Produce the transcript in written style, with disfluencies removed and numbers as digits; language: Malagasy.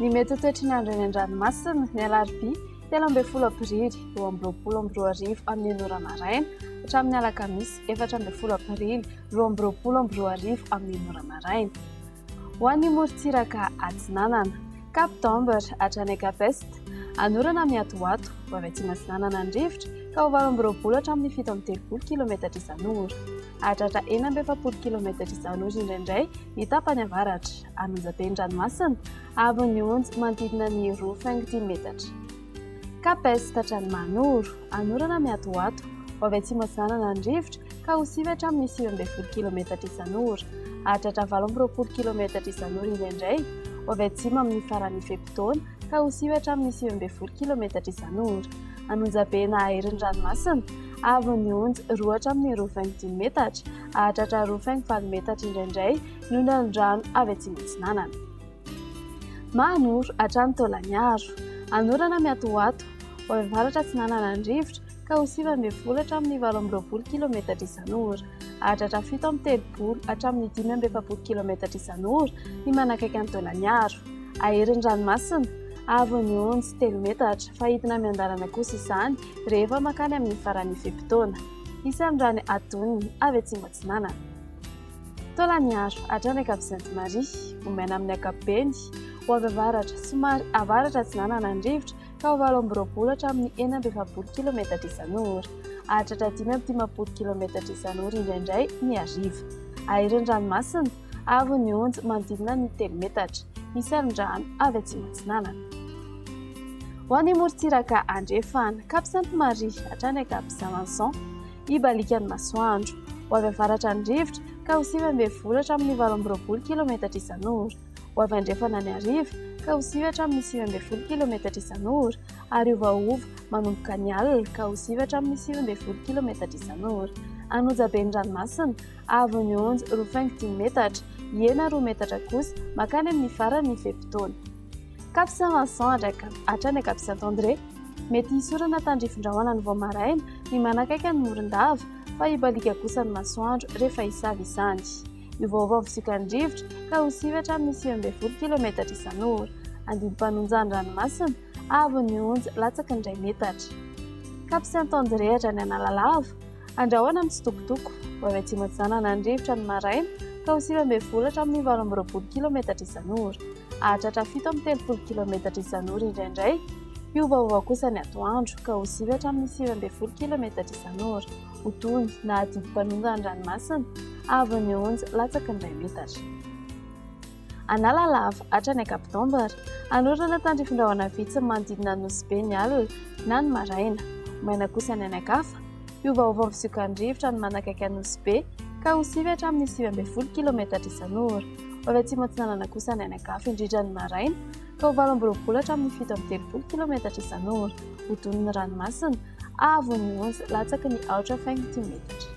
Ny mety ho toetry ny andro eny an-dranomasina ny alarobia 12 aprily 2024 amin'ny 9 maraina hatramin'ny alakamisy 14 aprily 2024 amin'ny 9 maraina. Ho an'ny morontsiraka Atsinanana, Cap d'Amber hatrany Capest, anorana miatoato ho avy atsimo Atsinanana ny rivotra ka ho 20 hatramin'ny 730 km isan'ora. Hatratra 40 km isan'ora indraindray ny tapany avaratra. Anonjaben'ny ranomasina avy ny onjy manodidina ny 20 metatra. Capest hatrany Manoro, anorana miatoato ho avy atsimo Atsinanana ny rivotra ka ho 9 hatramin'ny 19 km isan'ora. Hatratra 20 km isan'ora indraindray ho avy atsimo amin'ny faran'ny fepitaona ka ho 9 hatramin'ny 19 km isan'ora. Anonjabena herin'ny ranomasina avy ny onjy 2 hatramin'ny 25 metatra, hatratra 25 metatra indraindray nohon'ny ny rano avy atsimo Atsinanana. Manoro hatrany Taolagnaro, anorana miatoato ho avy avaratra Atsinanana ny rivotra ka ho 9 hatramin'ny 18 km isan'ora. Hatratra 730 hatramin'ny 540 km isan'ora ny manakaiky ny Taolagnaro. Aherin'ny ranomasina avy ny onjy 3 metatra, fahidina miandarana kosa izany rehefa makany amin'ny faran'ny fepitaona. Isan'ny rano atoniny avy atsimo Atsinanana. Taolagnaro hatrany Ankavy-Sainte-Marie, omaina amin'ny ankapobeny ho avy avaratra somary avaratra Atsinanana ny rivotra ka ho 20 hatramin'ny 40 km isan'ora. Hatratra 510 km isan'ora indraindray ny ariva. Aherin'ny ranomasina avy ny onjy manodidina ny 3 metatra. Isan'ny rano avy atsimo Atsinanana. Ho an'ny morontsiraka Andrefana, Cap Sainte-Marie hatrany Ankavy-Saint-Vincent, Ibalikan'ny masoandro ho avy avaratra ny rivotra ka ho 9 hatramin'ny 18 km isan'ora. Ho avy andrefana ny ariva ka ho 9 hatramin'ny 19 km isan'ora ary ovaova manomboka ny alina ka ho 9 hatramin'ny 19 km isan'ora. Anonjaben'ny ranomasina avy ny onjy 25 metatra, hena 2 metatra kosa makany amin'ny faran'ny fepitaona. Cap Saint-Vincent hatrany Ankavy-Saint-André, mety hisorana tandrifin-drahona ny voamaraina ny manakaiky ny morondava fa hibalika kosa ny masoandro rehefa hisavy izany. Miovaova fisikany rivotra ka ho 9 hatramin'ny 19 km isan'ora. Andinim-panonjan'ny ranomasina avy ny onjy latsaky ny 2 metatra. Cap Saint-André hatrany Analalava, andrahoana mitsitokotoko ho avy atsimo Atsinanana ny rivotra ny maraina ka ho 9 hatramin'ny 18 km isan'ora. Hatratra 730 km isan'ora indraindray. Miovaova kosa ny atoandro ka ho 9 hatramin'ny 19 km isan'ora. Ho toy na andinim-panonjan'ny ranomasina avy ny onjy latsaky ny 2 metatra. Analalava hatrany Cap d'Amber, anorana tandrifin-drahona vitsy manodidina ny Nosy be ny alina na ny maraina. Maina kosa ny anakafa, miovaova fisikany rivotra ny manakaiky ny Nosy be ka ho 9 hatramin'ny 19 km isan'ora. Ho avy atsimo Atsinanana kosa ny anakafa indrindra ny maraina ka ho 20 hatramin'ny 730 km isan'ora. Ho toy ny ranomasina avy ny onjy latsaky ny 8 metatra.